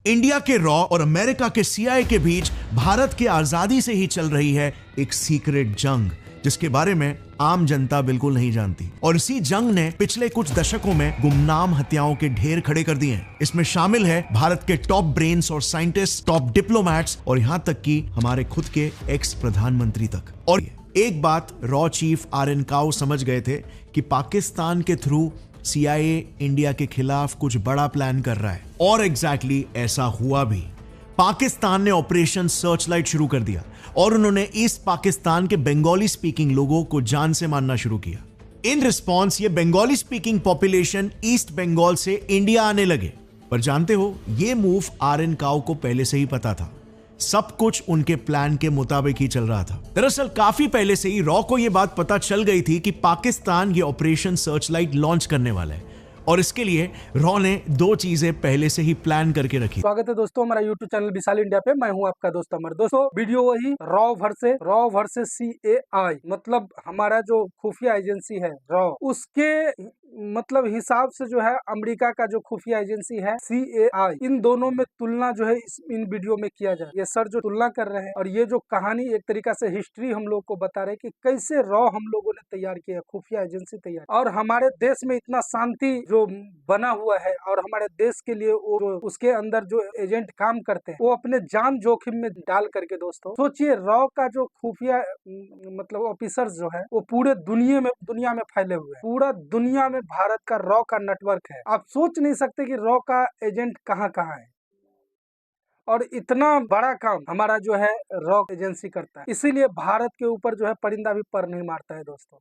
India के raw और America के सीआईए के बीच भारत की आजादी से ही चल रही है एक सीक्रेट जंग, जिसके बारे में आम जनता बिल्कुल नहीं जानती। और इसी जंग ने पिछले कुछ दशकों में गुमनाम हत्याओं के ढेर खड़े कर दिए हैं। इसमें शामिल है भारत के टॉप ब्रेन्स और साइंटिस्ट, टॉप डिप्लोमैट्स और यहाँ तक कि हमारे खुद के एक्स प्रधानमंत्री तक। और एक बात रॉ चीफ आर.एन. काओ समझ गए थे कि पाकिस्तान के थ्रू सीआईए इंडिया के खिलाफ कुछ बड़ा प्लान कर रहा है। और एग्जैक्टली ऐसा हुआ भी। पाकिस्तान ने ऑपरेशन सर्चलाइट शुरू कर दिया और उन्होंने ईस्ट पाकिस्तान के बंगाली स्पीकिंग लोगों को जान से मारना शुरू किया। इन रिस्पॉन्स ये Bengali speaking population east Bengal से इंडिया आने लगे। पर जानते हो, ये मूव आर.एन. काओ को पहले से ही पता था। सब कुछ उनके प्लान के मुताबिक ही चल रहा था। दरअसल काफी पहले से ही रॉ को यह बात पता चल गई थी कि पाकिस्तान ये ऑपरेशन सर्चलाइट लॉन्च करने वाला है और इसके लिए रॉ ने दो चीजें पहले से ही प्लान करके रखी। स्वागत है दोस्तों हमारा यूट्यूब चैनल विशाल इंडिया पे। मैं हूं आपका दोस्त अमर। दोस्तों वीडियो वही रॉ वर्सेस सीएआई, मतलब हमारा जो खुफिया एजेंसी है रॉ, उसके मतलब हिसाब से जो है अमेरिका का जो खुफिया एजेंसी है सीएआई, इन दोनों में तुलना जो है इन वीडियो में किया जाए। ये सर जो तुलना कर रहे हैं और ये जो कहानी एक तरीका से हिस्ट्री हम लोग को बता रहे हैं कि कैसे रॉ हम लोगों ने तैयार किया, खुफिया एजेंसी तैयार, और हमारे देश में इतना शांति जो बना हुआ है और हमारे देश के लिए वो उसके अंदर जो एजेंट काम करते हैं वो अपने जान जोखिम में डाल करके, दोस्तों सोचिए रॉ का जो खुफिया मतलब ऑफिसर्स जो है वो पूरे दुनिया में फैले हुए हैं। पूरा दुनिया में भारत का रॉ का नेटवर्क है। आप सोच नहीं सकते कि रॉ का एजेंट कहाँ कहाँ है, और इतना बड़ा काम हमारा जो है रॉ एजेंसी करता है। इसीलिए भारत के ऊपर जो है परिंदा भी पर नहीं मारता है। दोस्तों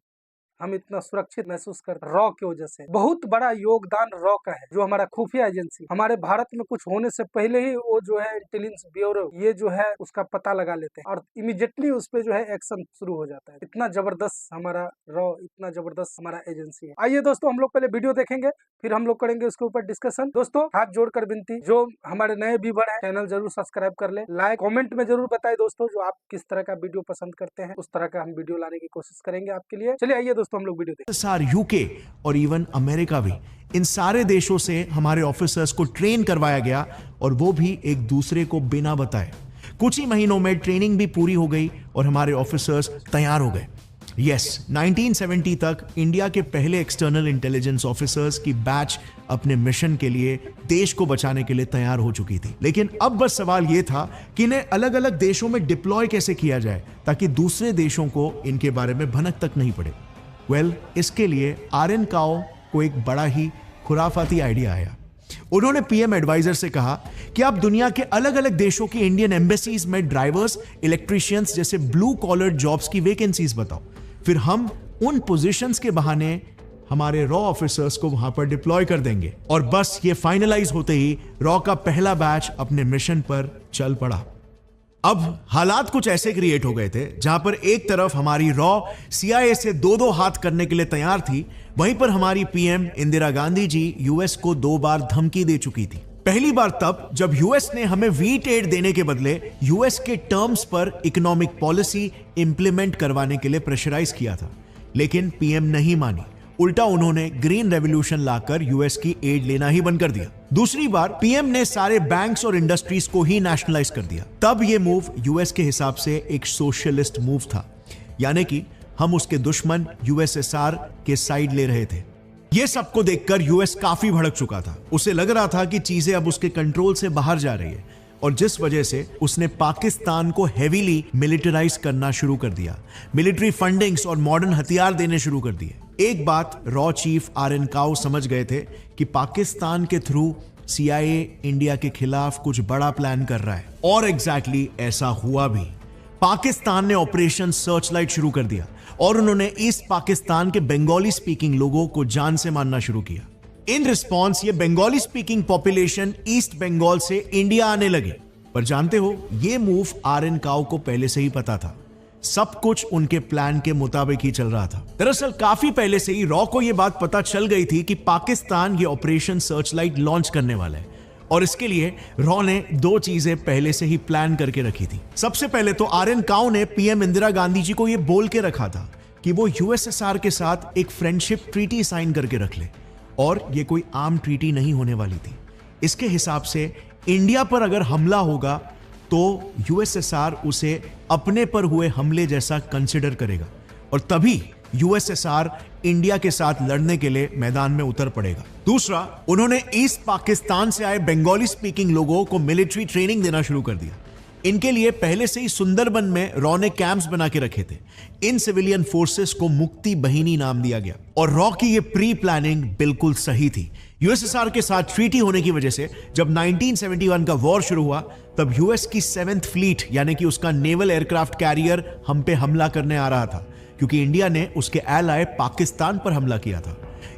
हम इतना सुरक्षित महसूस करते हैं रॉ की वजह से। बहुत बड़ा योगदान रॉ का है, जो हमारा खुफिया एजेंसी हमारे भारत में कुछ होने से पहले ही वो जो है इंटेलिजेंस ब्यूरो ये जो है उसका पता लगा लेते हैं और इमीडिएटली उस पे जो है एक्शन शुरू हो जाता है। इतना जबरदस्त हमारा रॉ, इतना जबरदस्त हमारा एजेंसी है। आइए दोस्तों हम लोग पहले वीडियो देखेंगे, फिर हम लोग करेंगे उसके ऊपर डिस्कशन। दोस्तों हाथ जोड़कर विनती, जो हमारे नए व्यूअर है चैनल जरूर सब्सक्राइब कर ले, लाइक कमेंट में जरूर बताए दोस्तों जो आप किस तरह का वीडियो पसंद करते हैं, उस तरह का हम वीडियो लाने की कोशिश करेंगे आपके लिए। चलिए आइए दोस्तों हम लोग वीडियो देखें। यूके और इवन अमेरिका भी, इन सारे देशों से हमारे ऑफिसर्स को ट्रेन करवाया गया और वो भी एक दूसरे को बिना बताए। कुछ ही महीनों में ट्रेनिंग भी पूरी हो गई और हमारे ऑफिसर्स तैयार हो गए। यस, 1970 तक इंडिया के पहले एक्सटर्नल इंटेलिजेंस ऑफिसर्स की बैच अपने मिशन के लिए, देश को बचाने के लिए तैयार हो चुकी थी। लेकिन अब बस सवाल यह था कि इन्हें अलग अलग देशों में डिप्लॉय कैसे किया जाए ताकि दूसरे देशों को इनके बारे में भनक तक नहीं पड़े। इसके लिए आर.एन. काओ को एक बड़ा ही खुराफाती आइडिया आया। उन्होंने पीएम एडवाइजर से कहा कि आप दुनिया के अलग अलग देशों की इंडियन एम्बेसीज में ड्राइवर्स, इलेक्ट्रिशियंस जैसे ब्लू कॉलर जॉब्स की वैकेंसीज बताओ, फिर हम उन पोजीशंस के बहाने हमारे रॉ ऑफिसर्स को वहां पर डिप्लॉय कर देंगे। और बस ये फाइनलाइज होते ही रॉ का पहला बैच अपने मिशन पर चल पड़ा। अब हालात कुछ ऐसे क्रिएट हो गए थे जहां पर एक तरफ हमारी रॉ सीआईए से दो हाथ करने के लिए तैयार थी, वहीं पर हमारी पीएम इंदिरा गांधी जी यूएस को 2 बार धमकी दे चुकी थी। पहली बार तब जब यूएस ने हमें वीट एड देने के बदले यूएस के टर्म्स पर इकोनॉमिक पॉलिसी इंप्लीमेंट करवाने के लिए प्रेशराइज किया था, लेकिन पीएम नहीं मानी। उल्टा उन्होंने ग्रीन रेवोल्यूशन लाकर यूएस की एड लेना ही बंद कर दिया। दूसरी बार पीएम ने सारे बैंक्स और इंडस्ट्रीज को ही नेशनलाइज कर दिया। तब यह मूव यूएस के हिसाब से एक सोशलिस्ट मूव था, यानी कि हम उसके दुश्मन यूएसएसआर के साइड ले रहे थे। यह सबको देखकर यूएस काफी भड़क चुका था। उसे लग रहा था कि चीजें अब उसके कंट्रोल से बाहर जा रही है और जिस वजह से उसने पाकिस्तान को हेवीली मिलिटराइज करना शुरू कर दिया, मिलिट्री फंडिंग्स और मॉडर्न हथियार देने शुरू कर दिए। एक बात रॉ चीफ आर.एन. काओ समझ गए थे कि पाकिस्तान के थ्रू सीआईए इंडिया के खिलाफ कुछ बड़ा प्लान कर रहा है। और एग्जैक्टली ऐसा हुआ भी। पाकिस्तान ने ऑपरेशन सर्चलाइट शुरू कर दिया और उन्होंने ईस्ट पाकिस्तान के बंगाली स्पीकिंग लोगों को जान से मारना शुरू किया। इन रिस्पॉन्स ये Bengali speaking population east Bengal से इंडिया आने लगे। पर जानते हो, ये मूव आर.एन. काओ को पहले से ही पता था। सब कुछ उनके प्लान के मुताबिक ही चल रहा था। दरअसल काफी पहले से ही रॉ को यह बात पता चल गई थी कि पाकिस्तान ये ऑपरेशन सर्चलाइट लॉन्च करने वाला है और इसके लिए रॉ ने दो चीजें पहले से ही प्लान करके रखी थी। सबसे पहले तो आर.एन. काओ ने पीएम इंदिरा गांधी जी को यह बोल के रखा था कि वो यूएसएसआर के साथ एक फ्रेंडशिप ट्रीटी साइन करके रख ले, और ये कोई आम ट्रीटी नहीं होने वाली थी। इसके हिसाब से इंडिया पर अगर हमला होगा तो यूएसएसआर उसे अपने पर हुए हमले जैसा कंसिडर करेगा और तभी यूएसएसआर इंडिया के साथ लड़ने के लिए मैदान में उतर पड़ेगा। दूसरा, उन्होंने ईस्ट पाकिस्तान से आए बंगाली स्पीकिंग लोगों को मिलिट्री ट्रेनिंग देना शुरू कर दिया। इनके लिए पहले से ही सुंदरबन में रॉ ने कैंप्स बना के रखे थे। इन सिविलियन फोर्सेस को मुक्ति बहिनी नाम दिया गया और रॉ की ये प्री प्लानिंग बिल्कुल सही थी। यूएसएसआर के साथ ट्रीटी होने की वजह से जब 1971 का वॉर शुरू हुआ तब यूएस की 7th फ्लीट यानी कि उसका नेवल एयरक्राफ्ट कैरियर हम पे हमला करने आ रहा था क्योंकि इंडिया ने उसके एलाय पाकिस्तान पर हमला किया था।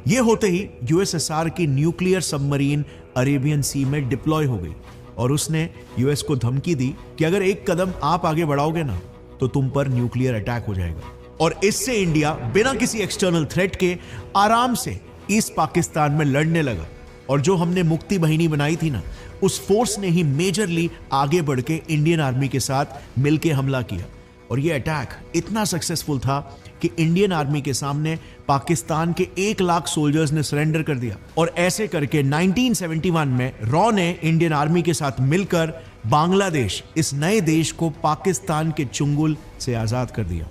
यह होते ही यूएसएसआर की न्यूक्लियर सबमरीन अरेबियन सी में डिप्लॉय हो गई और उसने यूएस को धमकी दी कि अगर एक कदम आप आगे बढ़ाओगे ना तो तुम पर न्यूक्लियर अटैक हो जाएगा। और इससे इंडिया बिना किसी एक्सटर्नल थ्रेट के आराम से ईस्ट पाकिस्तान में लड़ने लगा और जो हमने मुक्ति बहिनी बनाई थी ना, उस फोर्स ने ही मेजरली आगे बढ़ के इंडियन आर्मी के साथ मिलकर हमला किया और यह अटैक इतना सक्सेसफुल था कि इंडियन आर्मी के सामने पाकिस्तान के 1 लाख सोल्जर्स ने सरेंडर कर दिया और ऐसे करके 1971 में रॉ ने इंडियन आर्मी के साथ मिलकर बांग्लादेश, इस नए देश को पाकिस्तान के चुंगल से आजाद कर दिया।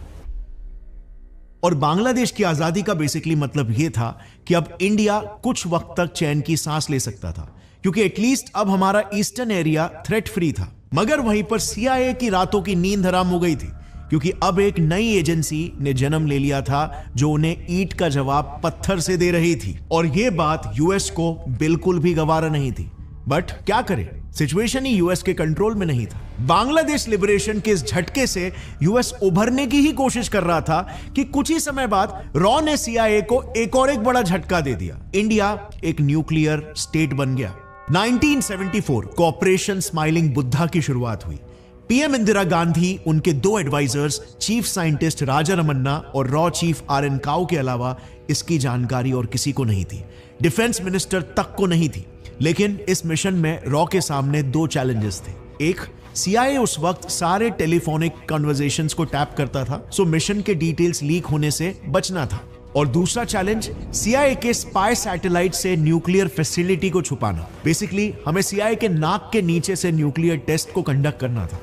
और बांग्लादेश की आजादी का बेसिकली मतलब यह था कि अब इंडिया कुछ वक्त तक चैन की सांस ले सकता था क्योंकि एटलीस्ट अब हमारा ईस्टर्न एरिया थ्रेट फ्री था। मगर वहीं पर सीआईए की रातों की नींद हराम हो गई थी क्योंकि अब एक नई एजेंसी ने जन्म ले लिया था जो उन्हें ईंट का जवाब पत्थर से दे रही थी और यह बात यूएस को बिल्कुल भी गवारा नहीं थी। बट क्या करें, सिचुएशन ही यूएस के कंट्रोल में नहीं था। बांग्लादेश लिबरेशन के इस झटके से यूएस उभरने की ही कोशिश कर रहा था कि कुछ ही समय बाद रॉ ने सीआईए को एक और एक बड़ा झटका दे दिया। इंडिया एक न्यूक्लियर स्टेट बन गया। 1974 को ऑपरेशन स्माइलिंग बुद्धा की शुरुआत हुई। पीएम इंदिरा गांधी, उनके 2 advisers, chief scientist Raja Ramanna और रॉ चीफ आर.एन. काउ के अलावा इसकी जानकारी और किसी को नहीं थी। डिफेंस मिनिस्टर तक को नहीं थी। लेकिन इस मिशन में रॉ के सामने 2 चैलेंजेस थे। एक, सीआईए उस वक्त सारे टेलीफोनिक कन्वर्सेशंस को टैप करता था, सो मिशन के डिटेल्स लीक होने से बचना था। और दूसरा चैलेंज, सीआईए के स्पाई सैटेलाइट से न्यूक्लियर फैसिलिटी को छुपाना। बेसिकली हमें सीआईए के नाक के नीचे से न्यूक्लियर टेस्ट को कंडक्ट करना था।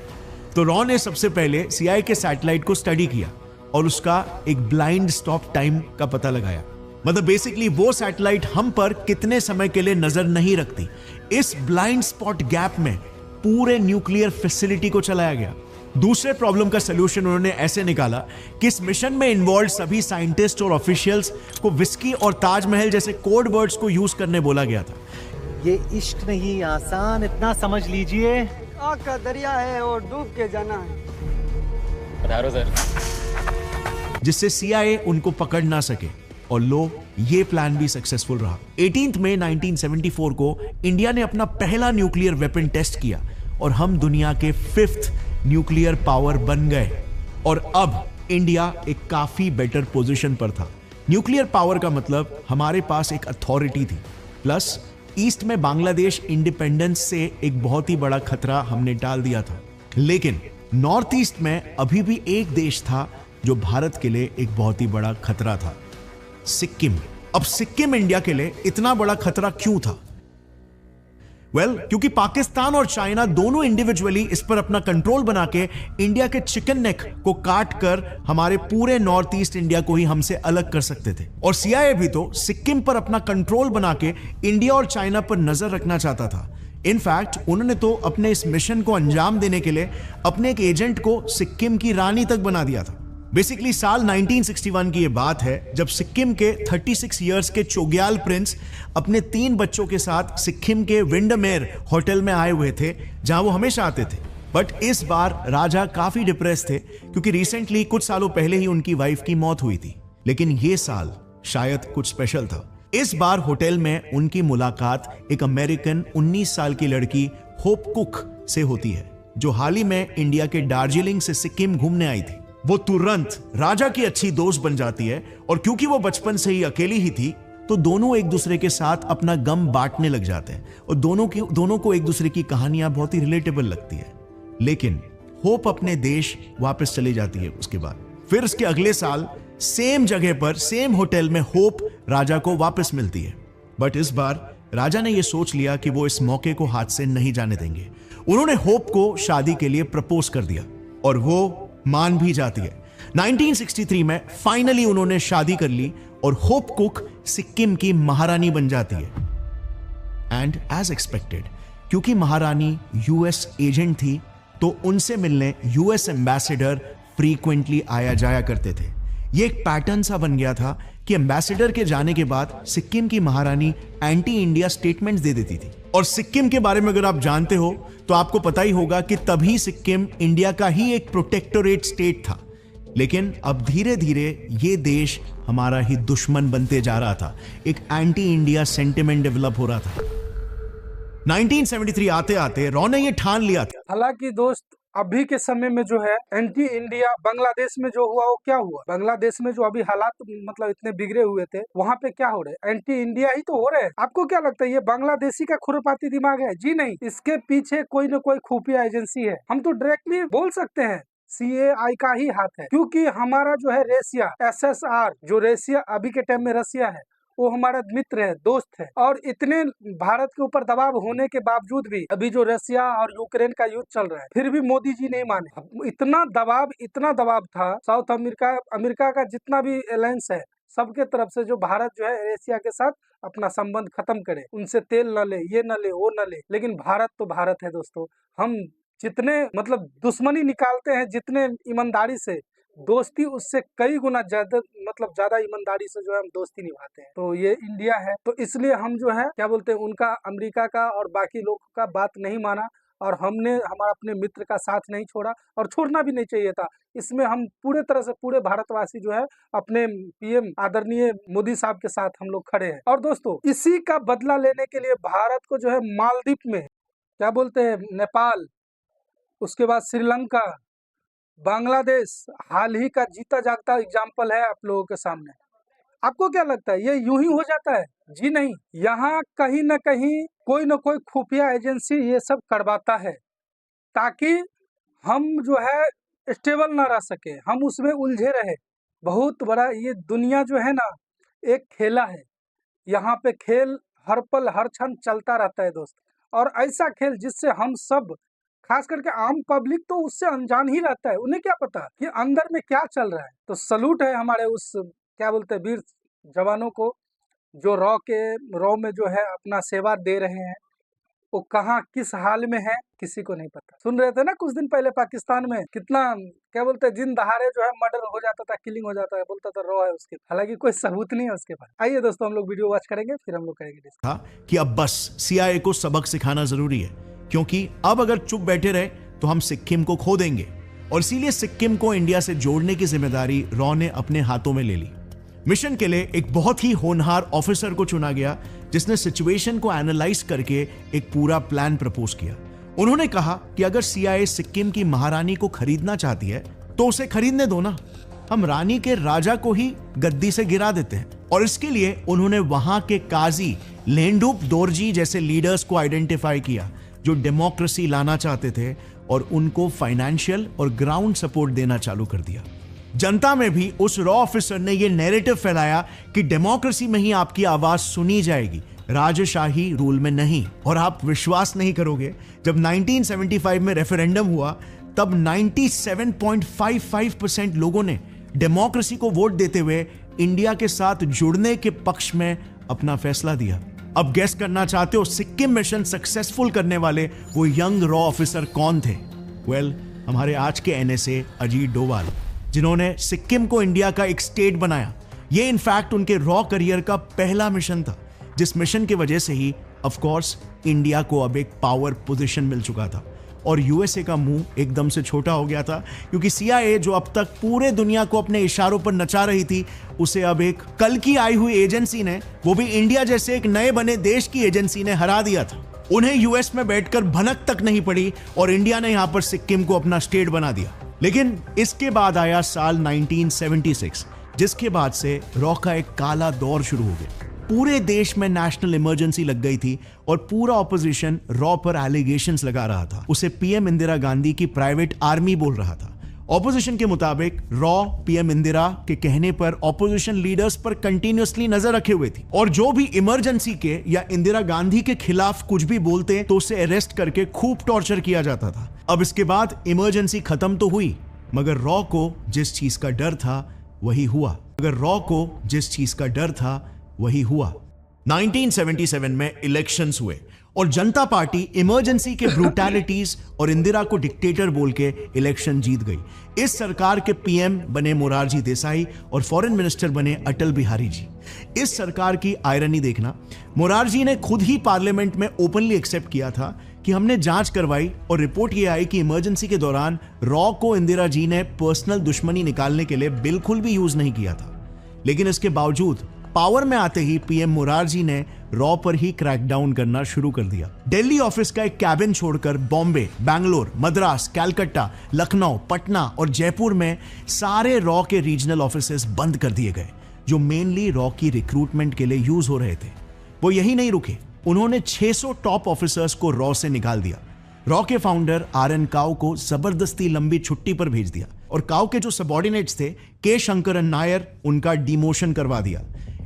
तो रॉ ने सबसे पहले सीआईए के सैटेलाइट को स्टडी किया और उसका एक ब्लाइंड स्टॉप टाइम का पता लगाया। मतलब बेसिकली वो सैटेलाइट हम पर कितने समय के लिए नजर नहीं रखती। इस ब्लाइंड स्पॉट गैप में पूरे न्यूक्लियर फैसिलिटी को चलाया गया। दूसरे प्रॉब्लम का सलूशन उन्होंने ऐसे निकाला कि इस मिशन में इन्वॉल्व सभी साइंटिस्ट और ऑफिशियल्स को विस्की और ताजमहल जैसे कोड वर्ड्स को यूज करने बोला गया था। ये इश्क नहीं आसान, इतना समझ लीजिए। आग का दरिया है और डूब के जाना है। पधारो सर। जिससे सीआईए उनको पकड़ ना सके और लो, ये प्लान भी सक्सेसफुल रहा। 18 मई 1974 को इंडिया ने अपना पहला न्यूक्लियर वेपन टेस्ट किया और हम दुनिया के 5th न्यूक्लियर पावर बन गए। और अब इंडिया एक काफी बेटर पोजीशन पर था। न्यूक्लियर पावर का मतलब हमारे पास एक अथॉरिटी थी, प्लस ईस्ट में बांग्लादेश इंडिपेंडेंस से एक बहुत ही बड़ा खतरा हमने टाल दिया था। लेकिन नॉर्थ ईस्ट में अभी भी एक देश था जो भारत के लिए एक बहुत ही बड़ा खतरा था, सिक्किम। अब सिक्किम इंडिया के लिए इतना बड़ा खतरा क्यों था? क्योंकि पाकिस्तान और चाइना दोनों इंडिविजुअली इस पर अपना कंट्रोल बना के इंडिया के चिकन नेक को काट कर हमारे पूरे नॉर्थ ईस्ट इंडिया को ही हमसे अलग कर सकते थे। और सीआईए भी तो सिक्किम पर अपना कंट्रोल बना के इंडिया और चाइना पर नजर रखना चाहता था। इनफैक्ट उन्होंने तो अपने इस मिशन को अंजाम देने के लिए अपने एक एजेंट को सिक्किम की रानी तक बना दिया था। बेसिकली साल 1961 की यह बात है जब सिक्किम के 36 इयर्स के चोग्याल प्रिंस अपने 3 बच्चों के साथ सिक्किम के विंडमेर होटल में आए हुए थे जहां वो हमेशा आते थे। बट इस बार राजा काफी डिप्रेस थे क्योंकि रिसेंटली कुछ सालों पहले ही उनकी वाइफ की मौत हुई थी। लेकिन यह साल शायद कुछ स्पेशल था। इस बार होटल में उनकी मुलाकात एक अमेरिकन 19 साल की लड़की होप कुक से होती है जो हाल ही में इंडिया के दार्जिलिंग से सिक्किम घूमने आई थी। वो तुरंत राजा की अच्छी दोस्त बन जाती है और क्योंकि वो बचपन से ही अकेली ही थी तो दोनों एक दूसरे के साथ अपना गम बांटने लग जाते हैं और दोनों को एक दूसरे की कहानियां बहुत ही रिलेटेबल लगती है। लेकिन होप अपने देश वापस चली जाती है उसके बाद। फिर उसके अगले साल सेम जगह पर सेम होटल में होप राजा को वापस मिलती है। बट इस बार राजा ने यह सोच लिया कि वो इस मौके को हाथ से नहीं जाने देंगे। उन्होंने होप को शादी के लिए प्रपोज कर दिया और वो मान भी जाती है। 1963 में फाइनली उन्होंने शादी कर ली और होप कुक सिक्किम की महारानी बन जाती है। एंड एज एक्सपेक्टेड, क्योंकि महारानी यूएस एजेंट थी तो उनसे मिलने यूएस एम्बेसडर फ्रीक्वेंटली आया जाया करते थे। यह एक पैटर्न सा बन गया था कि एम्बेसडर के जाने के बाद सिक्किम की महारानी एंटी इंडिया स्टेटमेंट्स दे देती थी। और सिक्किम के बारे में अगर आप जानते हो तो आपको पता ही होगा कि तभी सिक्किम इंडिया का ही एक प्रोटेक्टोरेट स्टेट था। लेकिन अब धीरे धीरे ये देश हमारा ही दुश्मन बनते जा रहा था, एक एंटी इंडिया सेंटिमेंट डेवलप हो रहा था। 1973 आते आते रॉ ने ये ठान लिया था। हालांकि दोस्त, अभी के समय में जो है एंटी इंडिया बांग्लादेश में जो हुआ वो क्या हुआ, बांग्लादेश में जो अभी हालात मतलब इतने बिगड़े हुए थे, वहाँ पे क्या हो रहे हैं, एंटी इंडिया ही तो हो रहे हैं। आपको क्या लगता है ये बांग्लादेशी का खुरपाती दिमाग है? जी नहीं, इसके पीछे कोई न कोई खुफिया एजेंसी है। हम तो डायरेक्टली बोल सकते हैं CAI का ही हाथ है, क्योंकि हमारा जो है रशिया SSR, जो रशिया अभी के टाइम में रशिया है, वो हमारा मित्र है, दोस्त है। और इतने भारत के ऊपर दबाव होने के बावजूद भी अभी जो रशिया और यूक्रेन का युद्ध चल रहा है, फिर भी मोदी जी नहीं माने। इतना दबाव था साउथ अमेरिका का जितना भी अलायंस है, सबके तरफ से जो भारत जो है रशिया के साथ अपना संबंध खत्म करे, उनसे तेल न ले, ये न ले, वो न ले। लेकिन भारत तो भारत है दोस्तों। हम जितने मतलब दुश्मनी निकालते हैं, जितने ईमानदारी से दोस्ती, उससे कई गुना ज्यादा ईमानदारी से जो है हम दोस्ती निभाते हैं। तो ये इंडिया है, तो इसलिए हम जो है क्या बोलते हैं, उनका, अमेरिका का और बाकी लोगों का बात नहीं माना और हमने हमारा अपने मित्र का साथ नहीं छोड़ा और छोड़ना भी नहीं चाहिए था। इसमें हम पूरे तरह से पूरे भारतवासी जो है अपने PM आदरणीय मोदी साहब के साथ हम लोग खड़े हैं। और दोस्तों, इसी का बदला लेने के लिए भारत को जो है मालदीव में क्या बोलते हैं, नेपाल, उसके बाद श्रीलंका, बांग्लादेश हाल ही का जीता जागता एग्जाम्पल है आप लोगों के सामने। आपको क्या लगता है ये यूं ही हो जाता है? जी नहीं, यहाँ कहीं ना कहीं कोई ना कोई खुफिया एजेंसी ये सब करवाता है ताकि हम जो है स्टेबल ना रह सके, हम उसमें उलझे रहे। बहुत बड़ा ये दुनिया जो है ना, एक खेला है। यहाँ पे खेल हर पल हर क्षण चलता रहता है दोस्त। और ऐसा खेल जिससे हम सब, खास करके आम पब्लिक तो उससे अनजान ही रहता है। उन्हें क्या पता कि अंदर में क्या चल रहा है। तो सलूट है हमारे उस क्या बोलते हैं वीर जवानों को, जो रॉ में जो है अपना सेवा दे रहे हैं। वो कहाँ किस हाल में है किसी को नहीं पता। सुन रहे थे ना कुछ दिन पहले पाकिस्तान में कितना क्या बोलते हैं दिन दहाड़े जो है मर्डर हो जाता था, किलिंग हो जाता है, बोलता था रॉ है उसके, हालांकि कोई सबूत नहीं है उसके पास। आइए दोस्तों, हम लोग वीडियो वॉच करेंगे, फिर हम लोग करेंगे था कि अब बस CIA को सबक सिखाना जरूरी है, क्योंकि अब अगर चुप बैठे रहे तो हम सिक्किम को खो देंगे। और इसीलिए सिक्किम को इंडिया से जोड़ने की जिम्मेदारी रॉ ने अपने हाथों में ले ली। मिशन के लिए एक बहुत ही होनहार ऑफिसर को चुना गया, जिसने सिचुएशन को एनालाइज करके एक पूरा प्लान प्रपोज किया। उन्होंने कहा कि अगर CIA सिक्किम की महारानी को खरीदना चाहती है तो उसे खरीदने दो ना, हम रानी के राजा को ही गद्दी से गिरा देते हैं। और इसके लिए उन्होंने वहां के काजी लेंडुप दोरजी जैसे लीडर्स को आइडेंटिफाई किया, जो डेमोक्रेसी लाना चाहते थे, और उनको फाइनेंशियल और ग्राउंड सपोर्ट देना चालू कर दिया। जनता में भी उस रॉ ऑफिसर ने यह नैरेटिव फैलाया कि डेमोक्रेसी में ही आपकी आवाज सुनी जाएगी, राजशाही रूल में नहीं। और आप विश्वास नहीं करोगे, जब 1975 में रेफरेंडम हुआ तब 97.55% लोगों ने डेमोक्रेसी को वोट देते हुए इंडिया के साथ जुड़ने के पक्ष में अपना फैसला दिया। अब गेस करना चाहते हो सिक्किम मिशन सक्सेसफुल करने वाले वो यंग रॉ ऑफिसर कौन थे? वेल, हमारे आज के NSA अजीत डोवाल, जिन्होंने सिक्किम को इंडिया का एक स्टेट बनाया। ये इनफैक्ट उनके रॉ करियर का पहला मिशन था, जिस मिशन की वजह से ही ऑफ कोर्स इंडिया को अब एक पावर पोजीशन मिल चुका था और USA का मुंह एकदम से छोटा हो गया था, क्योंकि CIA जो अब तक पूरे दुनिया को अपने इशारों पर नचा रही थी, उसे अब एक कल की आई हुई एजेंसी ने, वो भी इंडिया जैसे एक नए बने देश की एजेंसी ने हरा दिया था। उन्हें US में बैठकर भनक तक नहीं पड़ी और इंडिया ने यहां पर सिक्किम को अपना स्टेट बना दिया। लेकिन इसके बाद आया साल 1976, जिसके बाद से रॉ का एक काला दौर शुरू हो गया। पूरे देश में नेशनल इमरजेंसी लग गई थी और पूरा ऑपोजिशन रॉ पर एलिगेशंस लगा रहा था। उसे PM इंदिरा गांधी की प्राइवेट आर्मी बोल रहा था ऑपोजिशन के मुताबिक रॉ पीएम इंदिरा के कहने पर ऑपोजिशन लीडर्स पर कंटिन्यूअसली नजर रखे हुए थी और जो भी इमरजेंसी के या इंदिरा गांधी के खिलाफ कुछ भी बोलते तो उसे अरेस्ट करके खूब टॉर्चर किया जाता था। अब इसके बाद इमरजेंसी खत्म तो हुई, मगर रॉ को जिस चीज का डर था वही हुआ। 1977 में इलेक्शंस हुए और जनता पार्टी इमरजेंसी के ब्रूटैलिटीज और इंदिरा को डिक्टेटर बोल के इलेक्शन जीत गई। इस सरकार के पीएम बने मोरारजी देसाई और फॉरेन मिनिस्टर बने अटल बिहारी जी। इस सरकार की आयरनी देखना, मोरारजी ने खुद ही पार्लियामेंट में ओपनली एक्सेप्ट किया था कि हमने जांच करवाई और रिपोर्ट ये आई कि इमरजेंसी के दौरान रॉ को इंदिरा जी ने पर्सनल दुश्मनी निकालने के लिए बिल्कुल भी यूज नहीं किया था। लेकिन इसके बावजूद पावर में आते ही पीएम मोरारजी ने रॉ पर ही क्रैकडाउन करना शुरू कर दिया। दिल्ली ऑफिस का एक कैबिन छोड़कर बॉम्बे, बैंगलोर, मद्रास, कलकत्ता, लखनऊ, पटना और जयपुर में सारे रॉ के रीजनल ऑफिसेस बंद कर दिए गए जो मेनली रॉ की रिक्रूटमेंट के लिए यूज हो रहे थे। वो यही नहीं रुके, उन्होंने 600 टॉप ऑफिसर्स को रॉ से निकाल दिया। रॉ के फाउंडर आर.एन. काउ को जबरदस्ती लंबी छुट्टी पर भेज दिया और काउ के जो सबॉर्डिनेट्स थे के शंकरन नायर, उनका डिमोशन करवा दिया।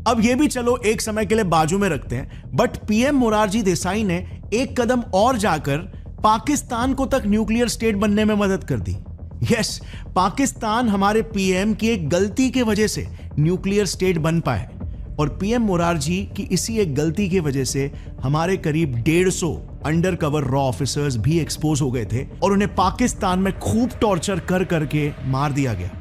अब ये भी चलो एक समय के लिए बाजू में रखते हैं, बट पीएम मोरारजी देसाई ने एक कदम और जाकर पाकिस्तान को तक न्यूक्लियर स्टेट बनने में मदद कर दी। यस, पाकिस्तान हमारे पीएम की एक गलती की वजह से न्यूक्लियर स्टेट बन पाए और पीएम मोरारजी की इसी एक गलती की वजह से हमारे करीब 150 अंडर कवर रॉ ऑफिसर्स भी एक्सपोज हो गए थे और उन्हें पाकिस्तान में खूब टॉर्चर कर करके मार दिया गया।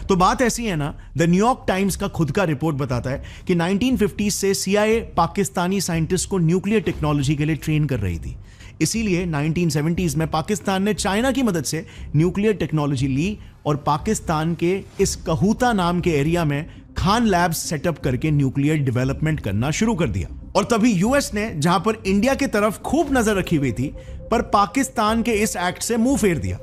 तो बात ऐसी है ना, द न्यूयॉर्क टाइम्स का खुद का रिपोर्ट बताता है कि 1950 से सीआईए पाकिस्तानी साइंटिस्ट को न्यूक्लियर टेक्नोलॉजी के लिए ट्रेन कर रही थी। इसीलिए 1970s में पाकिस्तान ने चाइना की मदद से न्यूक्लियर टेक्नोलॉजी ली और पाकिस्तान के इस कहूता नाम के एरिया में खान लैब्स सेटअप करके न्यूक्लियर डेवलपमेंट करना शुरू कर दिया। और तभी यूएस ने, जहां पर इंडिया की तरफ खूब नजर रखी हुई थी, पर पाकिस्तान के इस एक्ट से मुंह फेर दिया।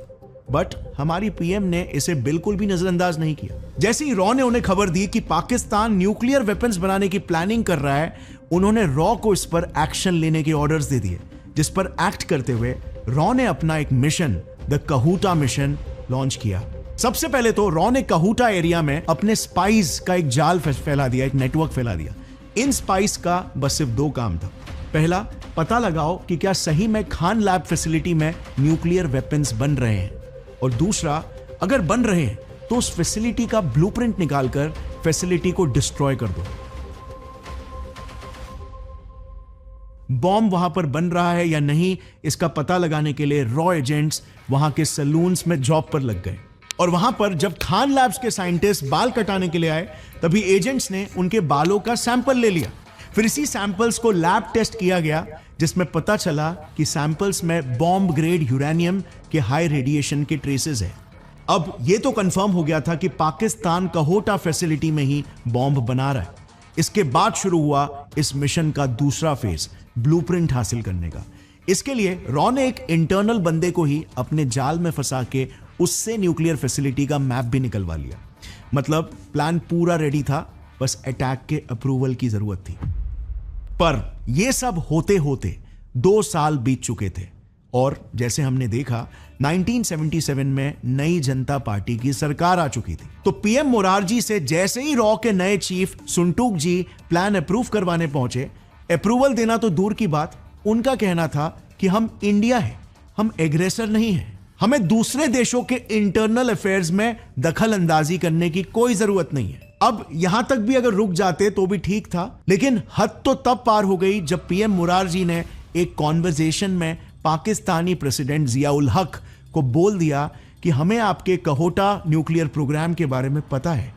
बट हमारी पीएम ने इसे बिल्कुल भी नजरअंदाज नहीं किया। जैसे ही रॉ ने उन्हें खबर दी कि पाकिस्तान न्यूक्लियर वेपन्स बनाने की प्लानिंग कर रहा है, उन्होंने रॉ को इस पर एक्शन लेने के ऑर्डर्स दे दिए, जिस पर एक्ट करते हुए रॉ ने अपना एक mission, the Kahuta mission, launch किया। सबसे पहले तो रॉ ने कहूटा एरिया में अपने स्पाइस का एक जाल फैला दिया, एक नेटवर्क फैला दिया। इन स्पाइस का बस सिर्फ 2 काम था। पहला, पता लगाओ कि क्या सही में खान लैब फैसिलिटी में न्यूक्लियर वेपन्स बन रहे हैं, और दूसरा, अगर बन रहे हैं तो उस फैसिलिटी का ब्लूप्रिंट निकालकर फैसिलिटी को डिस्ट्रॉय कर दो। बॉम्ब वहां पर बन रहा है या नहीं, इसका पता लगाने के लिए रॉ एजेंट्स वहां के सैलून्स में जॉब पर लग गए। और वहां पर जब खान लैब्स के साइंटिस्ट बाल कटाने के लिए आए, तभी एजेंट्स ने उनके बालों का सैंपल ले लिया। फिर इसी सैंपल्स को लैब टेस्ट किया गया, जिसमें पता चला कि सैंपल्स में बॉम्ब ग्रेड यूरेनियम के हाई रेडिएशन के ट्रेसेस है। अब यह तो कंफर्म हो गया था कि पाकिस्तान कहूटा फैसिलिटी में ही बॉम्ब बना रहा है। इसके बाद शुरू हुआ इस मिशन का दूसरा फेज, ब्लूप्रिंट हासिल करने का। इसके लिए रॉ ने एक इंटरनल बंदे को ही अपने जाल में फंसा के उससे न्यूक्लियर फैसिलिटी का मैप भी निकलवा लिया। मतलब प्लान पूरा रेडी था, बस अटैक के अप्रूवल की जरूरत थी। पर यह सब होते होते 2 साल बीत चुके थे और जैसे हमने देखा 1977 में नई जनता पार्टी की सरकार आ चुकी थी। तो पीएम मोरारजी से जैसे ही रॉ के नए चीफ सुनटूक जी प्लान अप्रूव करवाने पहुंचे, अप्रूवल देना तो दूर की बात, उनका कहना था कि हम इंडिया है, हम एग्रेसर नहीं है, हमें दूसरे देशों के इंटरनल अफेयर्स में दखल अंदाजी करने की कोई जरूरत नहीं है। अब यहां तक भी अगर रुक जाते तो भी ठीक था, लेकिन हद तो तब पार हो गई जब पीएम मोरारजी ने एक कॉन्वर्सेशन में पाकिस्तानी प्रेसिडेंट जियाउल हक को बोल दिया कि हमें आपके कहूटा न्यूक्लियर प्रोग्राम के बारे में पता है,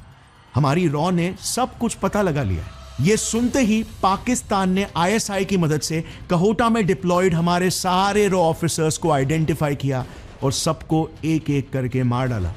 हमारी रॉ ने सब कुछ पता लगा लिया। यह सुनते ही पाकिस्तान ने आईएसआई की मदद से कहूटा में डिप्लॉयड हमारे सारे रॉ ऑफिसर्स को आइडेंटिफाई किया और सबको एक एक करके मार डाला।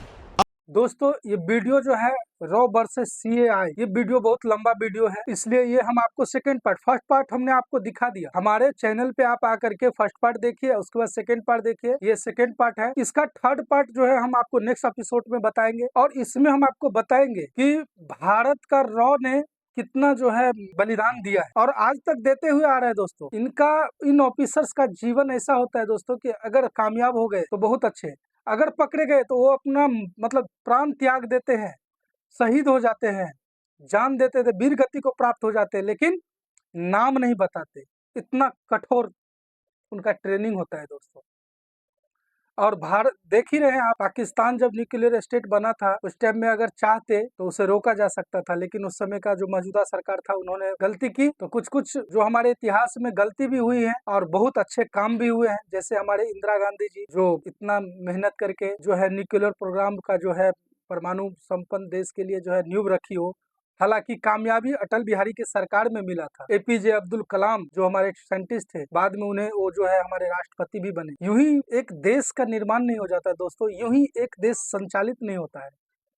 दोस्तों, ये वीडियो जो है रॉ वर्सेस सीएआई, ये वीडियो बहुत लंबा वीडियो है, इसलिए ये हम आपको सेकंड पार्ट, फर्स्ट पार्ट हमने आपको दिखा दिया। हमारे चैनल पे आप आकर के फर्स्ट पार्ट देखिए, उसके बाद सेकंड पार्ट देखिए, ये सेकंड पार्ट है। इसका थर्ड पार्ट जो है हम आपको नेक्स्ट एपिसोड में बताएंगे और इसमें हम आपको बताएंगे कि भारत का रॉ ने कितना जो है बलिदान दिया है और आज तक देते हुए आ रहे हैं। दोस्तों, इन ऑफिसर्स का जीवन ऐसा होता है दोस्तों कि अगर कामयाब हो गए तो बहुत अच्छे, अगर पकड़े गए तो वो अपना मतलब प्राण त्याग देते हैं, शहीद हो जाते हैं, जान देते थे, वीर गति को प्राप्त हो जाते हैं, लेकिन नाम नहीं बताते। इतना कठोर उनका ट्रेनिंग होता है दोस्तों। और भारत देख ही रहे हैं आप, पाकिस्तान जब न्यूक्लियर स्टेट बना था उस टाइम में अगर चाहते तो उसे रोका जा सकता था, लेकिन उस समय का जो मौजूदा सरकार था उन्होंने गलती की। तो कुछ कुछ जो हमारे इतिहास में गलती भी हुई है और बहुत अच्छे काम भी हुए हैं, जैसे हमारे इंदिरा गांधी जी जो इतना मेहनत करके जो है न्यूक्लियर प्रोग्राम का जो है परमाणु संपन्न देश के लिए जो है नींव रखी हो। हालांकि कामयाबी अटल बिहारी की सरकार में मिला था। एपीजे अब्दुल कलाम जो हमारे साइंटिस्ट थे, बाद में उन्हें वो जो है हमारे राष्ट्रपति भी बने। यूं ही एक देश का निर्माण नहीं हो जाता दोस्तों, यूं ही एक देश संचालित नहीं होता है।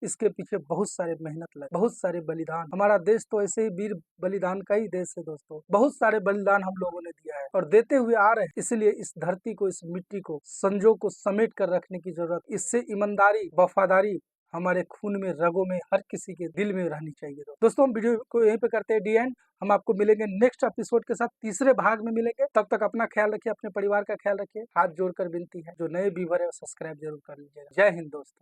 इसके पीछे बहुत सारे मेहनत लगे, बहुत सारे बलिदान। हमारा देश तो ऐसे ही वीर बलिदान का ही देश है दोस्तों। बहुत सारे बलिदान हम लोगों ने दिया है और देते हुए आ रहे हैं। इसलिए इस धरती को, इस मिट्टी को, संजो को समेट कर रखने की जरूरत, इससे ईमानदारी, वफादारी हमारे खून में, रगों में, हर किसी के दिल में रहनी चाहिए। दोस्तों हम वीडियो को यहीं पे करते हैं डी एंड। हम आपको मिलेंगे नेक्स्ट एपिसोड के साथ, तीसरे भाग में मिलेंगे। तब तक अपना ख्याल रखिए, अपने परिवार का ख्याल रखिए। हाथ जोड़कर विनती है, जो नए व्यूअर है वो सब्सक्राइब जरूर कर लीजिएगा। जय हिंद दोस्तों।